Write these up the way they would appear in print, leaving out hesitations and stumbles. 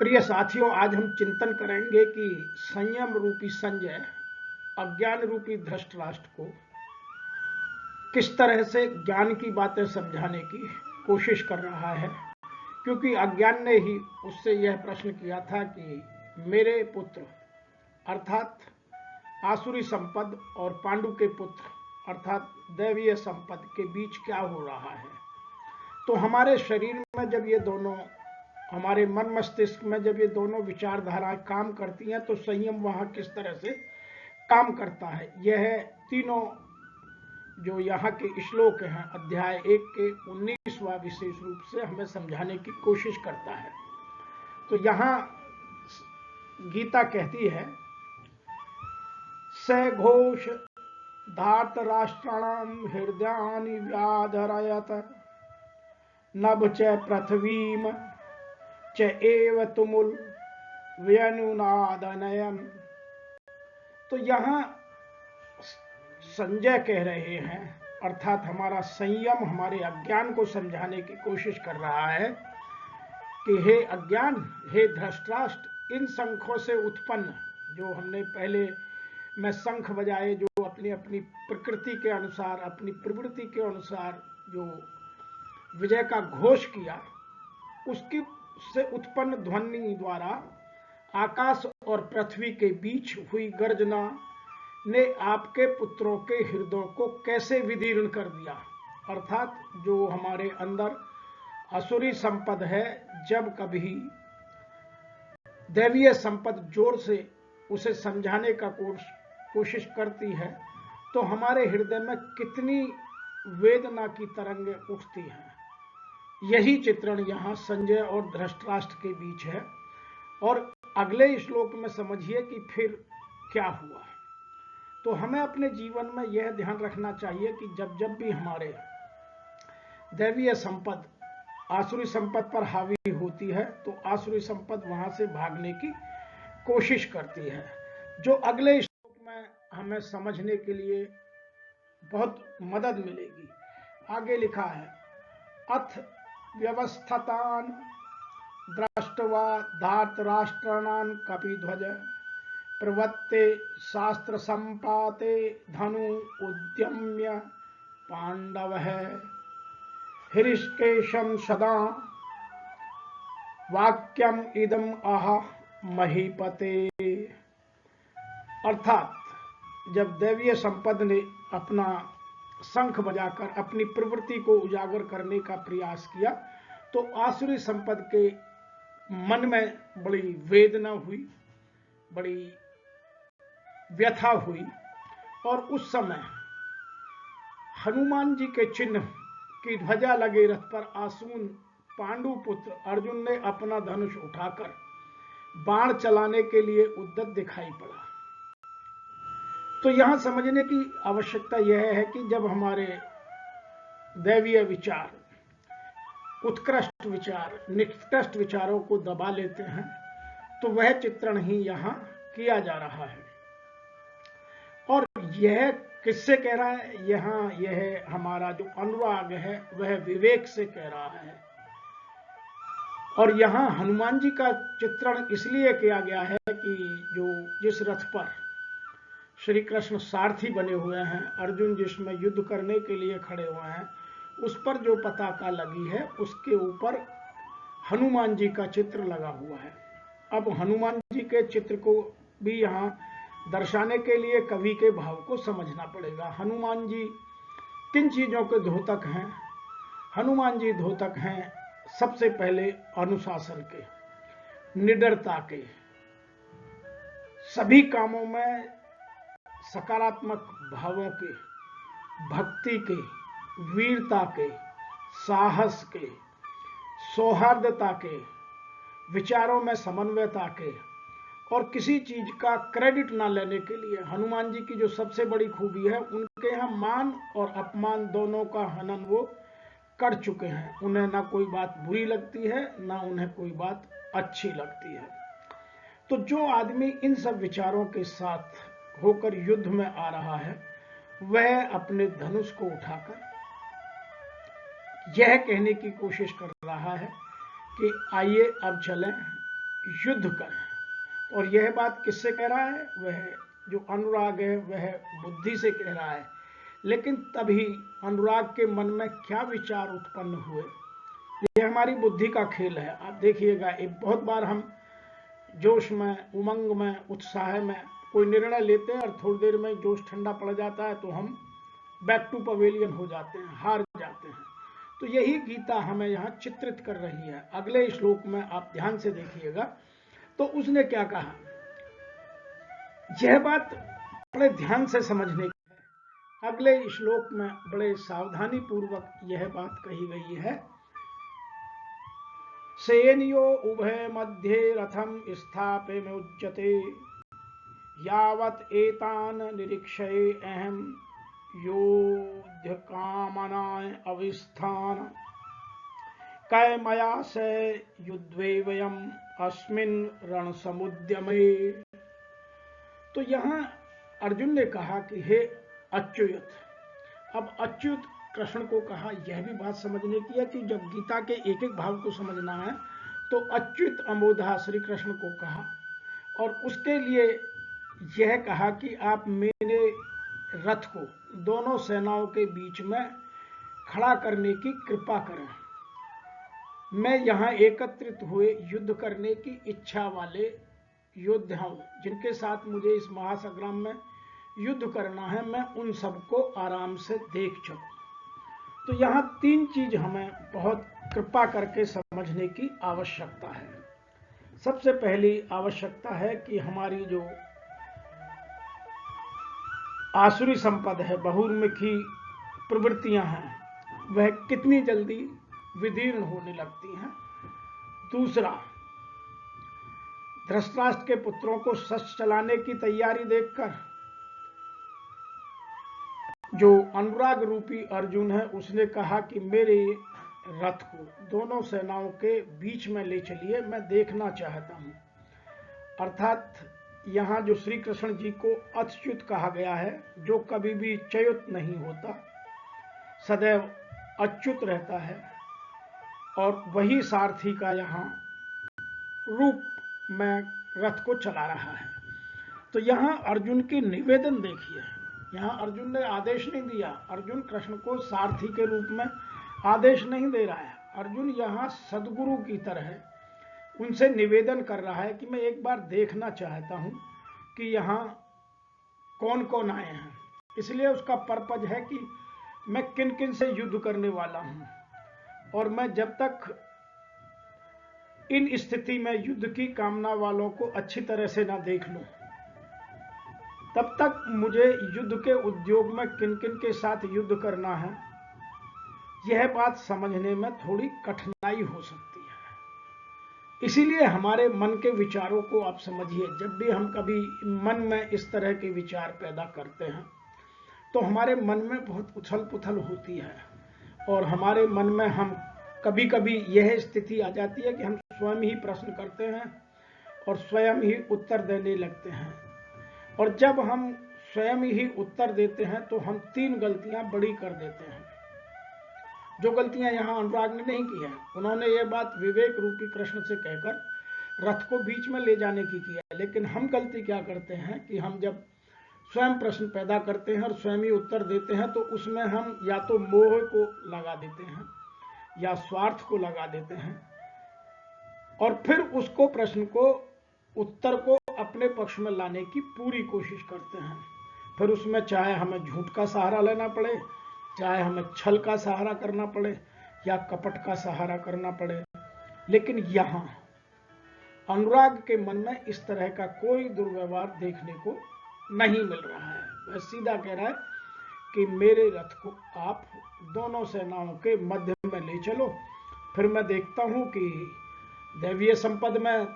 प्रिय साथियों, आज हम चिंतन करेंगे कि संयम रूपी संजय अज्ञान रूपी धृतराष्ट्र को किस तरह से ज्ञान की बातें समझाने की कोशिश कर रहा है, क्योंकि अज्ञान ने ही उससे यह प्रश्न किया था कि मेरे पुत्र अर्थात आसुरी संपद और पांडु के पुत्र अर्थात दैवीय संपद के बीच क्या हो रहा है। तो हमारे शरीर में जब ये दोनों, हमारे मन मस्तिष्क में जब ये दोनों विचारधाराएं काम करती हैं तो संयम वहां किस तरह से काम करता है, यह तीनों जो यहाँ के श्लोक हैं अध्याय 1 के 19वां विशेष रूप से हमें समझाने की कोशिश करता है। तो यहाँ गीता कहती है, स घोष धार्तराष्ट्राणाम हृदयानि व्याधरयत नभ च पृथ्वीम च एव तुमुल व्यनुनादनयन। तो यहाँ संजय कह रहे हैं, अर्थात हमारा संयम हमारे अज्ञान को समझाने की कोशिश कर रहा है कि हे अज्ञान, हे धृतराष्ट्र, इन शंखों से उत्पन्न जो हमने पहले में शंख बजाए, जो अपनी अपनी प्रकृति के अनुसार, अपनी प्रवृत्ति के अनुसार जो विजय का घोष किया, उसकी से उत्पन्न ध्वनि द्वारा आकाश और पृथ्वी के बीच हुई गर्जना ने आपके पुत्रों के हृदयों को कैसे विदीर्ण कर दिया। अर्थात जो हमारे अंदर असुरी संपद है, जब कभी दैवीय संपद जोर से उसे समझाने का कोशिश करती है तो हमारे हृदय में कितनी वेदना की तरंगें उठती हैं। यही चित्रण यहाँ संजय और धृतराष्ट्र के बीच है। और अगले श्लोक में समझिए कि फिर क्या हुआ। तो हमें अपने जीवन में यह ध्यान रखना चाहिए कि जब जब भी हमारे दैवीय संपद आसुरी संपद पर हावी होती है तो आसुरी संपद वहां से भागने की कोशिश करती है, जो अगले श्लोक में हमें समझने के लिए बहुत मदद मिलेगी। आगे लिखा है, अथ व्यवस्थतान दृष्ट्वा धार्तराष्ट्राणां कपिध्वज प्रवत्ते शास्त्र संपाते धनु उद्यम्य पांडवः हृषीकेशं सदा वाक्यम इदम आह महीपते। अर्थात जब दैवीय संपद ने अपना शंख बजाकर अपनी प्रवृत्ति को उजागर करने का प्रयास किया तो आसुरी संपद के मन में बड़ी वेदना हुई, बड़ी व्यथा हुई। और उस समय हनुमान जी के चिन्ह की ध्वजा लगे रथ पर आसून पांडु पुत्र अर्जुन ने अपना धनुष उठाकर बाण चलाने के लिए उद्यत दिखाई पड़ा। तो यहां समझने की आवश्यकता यह है कि जब हमारे दैवीय विचार, उत्कृष्ट विचार, निकृष्ट विचारों को दबा लेते हैं तो वह चित्रण ही यहां किया जा रहा है। और यह किससे कह रहा है? यहां यह हमारा जो अनुराग है वह विवेक से कह रहा है। और यहां हनुमान जी का चित्रण इसलिए किया गया है कि जो जिस रथ पर श्री कृष्ण सारथी बने हुए हैं, अर्जुन जिसमें युद्ध करने के लिए खड़े हुए हैं, उस पर जो पताका लगी है उसके ऊपर हनुमान जी का चित्र लगा हुआ है। अब हनुमान जी के चित्र को भी यहाँ दर्शाने के लिए कवि के भाव को समझना पड़ेगा। हनुमान जी किन चीजों के द्योतक हैं? हनुमान जी द्योतक हैं सबसे पहले अनुशासन के, निडरता के, सभी कामों में सकारात्मक भावों के, भक्ति के, वीरता के, साहस के, सौहार्दता के, विचारों में समन्वयता के और किसी चीज का क्रेडिट ना लेने के लिए हनुमान जी की जो सबसे बड़ी खूबी है, उनके यहाँ मान और अपमान दोनों का हनन वो कर चुके हैं। उन्हें ना कोई बात बुरी लगती है, ना उन्हें कोई बात अच्छी लगती है। तो जो आदमी इन सब विचारों के साथ होकर युद्ध में आ रहा है, वह अपने धनुष को उठाकर यह कहने की कोशिश कर रहा है कि आइए अब चलें युद्ध करें। और यह बात किससे कह रहा है? वह जो अनुराग है वह बुद्धि से कह रहा है। लेकिन तभी अनुराग के मन में क्या विचार उत्पन्न हुए, यह हमारी बुद्धि का खेल है। आप देखिएगा, एक बहुत बार हम जोश में, उमंग में, उत्साह में कोई निर्णय लेते हैं और थोड़ी देर में जोश ठंडा पड़ जाता है तो हम बैक टू पवेलियन हो जाते हैं, हार जाते हैं। तो यही गीता हमें यहाँ चित्रित कर रही है। अगले श्लोक में आप ध्यान से देखिएगा तो उसने क्या कहा, यह बात बड़े ध्यान से समझने की है। अगले श्लोक में बड़े सावधानी पूर्वक यह बात कही गई है। सेनयो उभय मध्ये रथम स्थापे में उच्यते यावत एतान निरीक्षये अहम योद्ध कामनाय अविस्थान कै मया से युद्धे वयम अस्मिन रण समुद्यमे। तो यहां अर्जुन ने कहा कि हे अच्युत, अब अच्युत कृष्ण को कहा। यह भी बात समझने की है कि जब गीता के एक एक भाव को समझना है तो अच्युत अमोधा श्री कृष्ण को कहा और उसके लिए यह कहा कि आप मेरे रथ को दोनों सेनाओं के बीच में खड़ा करने की कृपा करें। मैं यहां एकत्रित हुए युद्ध करने की इच्छा वाले योद्धाओं, जिनके साथ मुझे इस महासंग्राम में युद्ध करना है, मैं उन सबको आराम से देख सकूं। तो यहां तीन चीज हमें बहुत कृपा करके समझने की आवश्यकता है। सबसे पहली आवश्यकता है कि हमारी जो आसुरी संपद है, बहुमुखी प्रवृत्तियां हैं, वह कितनी जल्दी विदीर्ण होने लगती हैं। दूसरा, धृतराष्ट्र के पुत्रों को शस्त्र चलाने की तैयारी देखकर जो अनुराग रूपी अर्जुन है उसने कहा कि मेरे रथ को दोनों सेनाओं के बीच में ले चलिए, मैं देखना चाहता हूं। अर्थात यहां जो श्री कृष्ण जी को अच्युत कहा गया है, जो कभी भी च्युत नहीं होता, सदैव अच्युत रहता है, और वही सारथी का यहां रूप में रथ को चला रहा है। तो यहां अर्जुन की निवेदन देखिए, यहां अर्जुन ने आदेश नहीं दिया, अर्जुन कृष्ण को सारथी के रूप में आदेश नहीं दे रहा है। अर्जुन यहां सदगुरु की तरह उनसे निवेदन कर रहा है कि मैं एक बार देखना चाहता हूं कि यहां कौन कौन आए हैं। इसलिए उसका पर्पज है कि मैं किन किन से युद्ध करने वाला हूं, और मैं जब तक इन स्थिति में युद्ध की कामना वालों को अच्छी तरह से ना देख लूं, तब तक मुझे युद्ध के उद्योग में किन किन के साथ युद्ध करना है, यह बात समझने में थोड़ी कठिनाई हो सकती है। इसीलिए हमारे मन के विचारों को आप समझिए, जब भी हम कभी मन में इस तरह के विचार पैदा करते हैं तो हमारे मन में बहुत उछल पुथल होती है, और हमारे मन में हम कभी कभी यह स्थिति आ जाती है कि हम स्वयं ही प्रश्न करते हैं और स्वयं ही उत्तर देने लगते हैं। और जब हम स्वयं ही उत्तर देते हैं तो हम तीन गलतियां बड़ी कर देते हैं, जो गलतियां यहां अनुराग ने नहीं की है। उन्होंने ये बात विवेक रूपी कृष्ण से कहकर रथ को बीच में ले जाने की है, लेकिन हम गलती क्या करते हैं कि हम जब स्वयं प्रश्न पैदा करते हैं और स्वयं ही उत्तर देते हैं तो उसमें हम या तो मोह को लगा देते हैं या स्वार्थ को लगा देते हैं, और फिर उसको प्रश्न को, उत्तर को अपने पक्ष में लाने की पूरी कोशिश करते हैं। फिर उसमें चाहे हमें झूठ का सहारा लेना पड़े, चाहे हमें छल का सहारा करना पड़े या कपट का सहारा करना पड़े। लेकिन यहां अनुराग के मन में इस तरह का कोई दुर्व्यवहार देखने को नहीं मिल रहा है। वह सीधा कह रहा है कि मेरे रथ को आप दोनों सेनाओं के मध्य में ले चलो, फिर मैं देखता हूं कि दैवीय संपद में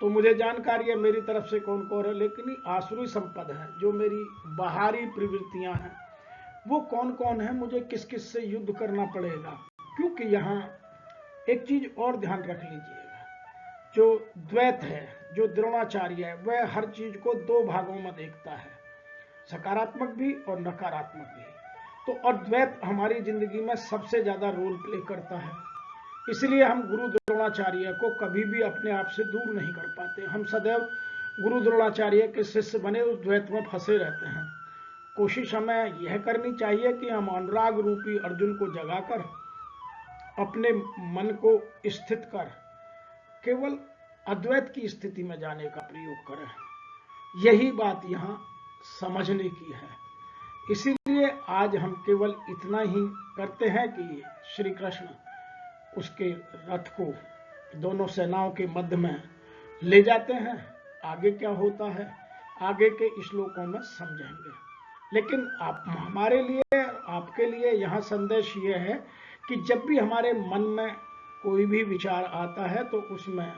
तो मुझे जानकारी है मेरी तरफ से कौन कौन है, लेकिन आसुरी संपद है, जो मेरी बाहरी प्रवृत्तियां हैं, वो कौन कौन है, मुझे किस किस से युद्ध करना पड़ेगा। क्योंकि यहां एक चीज और ध्यान रख लीजिएगा, जो द्वैत है, जो द्रोणाचार्य है, वह हर चीज को दो भागों में देखता है, सकारात्मक भी और नकारात्मक भी। तो अद्वैत हमारी जिंदगी में सबसे ज्यादा रोल प्ले करता है। इसलिए हम गुरु द्रोणाचार्य द्रोणाचार्य को कभी भी अपने आप से दूर नहीं कर पाते। हम सदैव गुरु द्रोणाचार्य के शिष्य बने उस द्वैत में फंसे रहते हैं। कोशिश हमें यह करनी चाहिए कि हम अनुराग रूपी अर्जुन को जगाकर अपने मन को स्थित कर केवल अद्वैत की स्थिति में जाने का प्रयोग करें। यही बात यहाँ समझने की है। इसीलिए आज हम केवल इतना ही करते हैं कि श्री कृष्ण उसके रथ को दोनों सेनाओं के मध्य में ले जाते हैं। आगे क्या होता है आगे के श्लोकों में समझेंगे। लेकिन आप हमारे लिए आपके लिए यहाँ संदेश ये है कि जब भी हमारे मन में कोई भी विचार आता है तो उसमें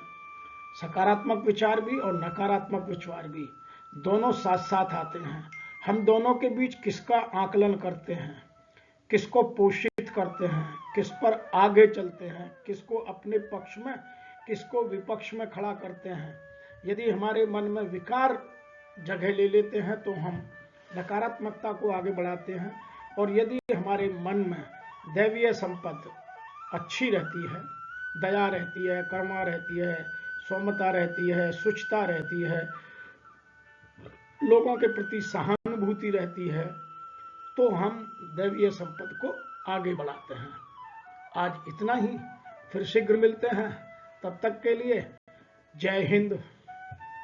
सकारात्मक विचार भी और नकारात्मक विचार भी दोनों साथ साथ आते हैं। हम दोनों के बीच किसका आकलन करते हैं, किसको पोषित करते हैं, किस पर आगे चलते हैं, किसको अपने पक्ष में किसको विपक्ष में खड़ा करते हैं। यदि हमारे मन में विकार जगह ले लेते हैं तो हम नकारात्मकता को आगे बढ़ाते हैं, और यदि हमारे मन में दैवीय संपत्ति अच्छी रहती है, दया रहती है, करुणा रहती है, सौम्यता रहती है, शुचिता रहती है, लोगों के प्रति सहानुभूति रहती है, तो हम दैवीय संपत्ति को आगे बढ़ाते हैं। आज इतना ही, फिर शीघ्र मिलते हैं। तब तक के लिए जय हिंद।